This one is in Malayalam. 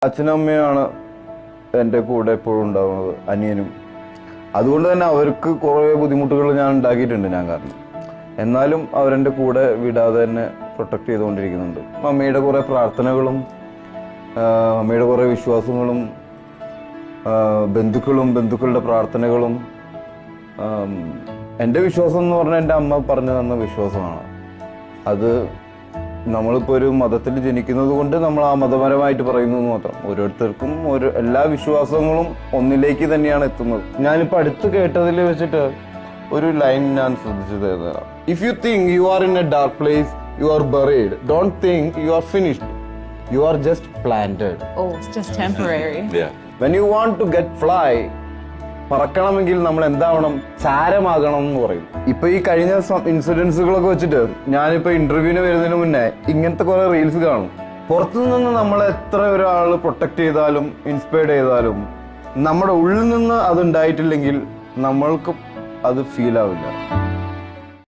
അച്ഛനും അമ്മയാണ് എൻ്റെ കൂടെ എപ്പോഴും ഉണ്ടാവുന്നത്, അനിയനും. അതുകൊണ്ട് തന്നെ അവർക്ക് കുറേ ബുദ്ധിമുട്ടുകൾ ഞാൻ ഉണ്ടാക്കിയിട്ടുണ്ട് ഞാൻ കാരണം. എന്നാലും അവരെൻ്റെ കൂടെ വിടാതെ തന്നെ പ്രൊട്ടക്ട് ചെയ്തുകൊണ്ടിരിക്കുന്നുണ്ട്. മമ്മിയുടെ കുറേ പ്രാർത്ഥനകളും മമ്മിയുടെ കുറേ വിശ്വാസങ്ങളും ബന്ധുക്കളുടെ പ്രാർത്ഥനകളും. എൻ്റെ വിശ്വാസം എന്ന് പറഞ്ഞാൽ എൻ്റെ അമ്മ പറഞ്ഞു തന്ന വിശ്വാസമാണ്. അത് നമ്മളിപ്പോൾ ഒരു മതത്തിൽ ജനിക്കുന്നത് കൊണ്ട് നമ്മൾ ആ മതപരമായിട്ട് പറയുന്നു എന്ന് മാത്രം. ഓരോരുത്തർക്കും എല്ലാ വിശ്വാസങ്ങളും ഒന്നിലേക്ക് തന്നെയാണ് എത്തുന്നത്. ഞാനിപ്പോൾ അടുത്ത് കേട്ടതിൽ വെച്ചിട്ട് ഒരു ലൈൻ ഞാൻ ശ്രദ്ധിച്ചത്, if you think you are in A dark place you are buried, don't think you are finished, you are just planted. Oh, it's just temporary. When you want to get fly, പറക്കണമെങ്കിൽ നമ്മൾ എന്താവണം? ചാരമാകണം എന്ന് പറയും. ഇപ്പൊ ഈ കഴിഞ്ഞ ഇൻസിഡൻസുകളൊക്കെ വെച്ചിട്ട് ഞാനിപ്പോ ഇന്റർവ്യൂവിന് വരുന്നതിന് മുന്നേ ഇങ്ങനത്തെ കുറെ റീൽസ് കാണും. പുറത്തുനിന്ന് നമ്മളെ എത്ര ഒരാൾ പ്രൊട്ടക്ട് ചെയ്താലും ഇൻസ്പയർഡ് ചെയ്താലും നമ്മുടെ ഉള്ളിൽ നിന്ന് അത് ഉണ്ടായിട്ടില്ലെങ്കിൽ നമ്മൾക്ക് അത് ഫീൽ ആവില്ല.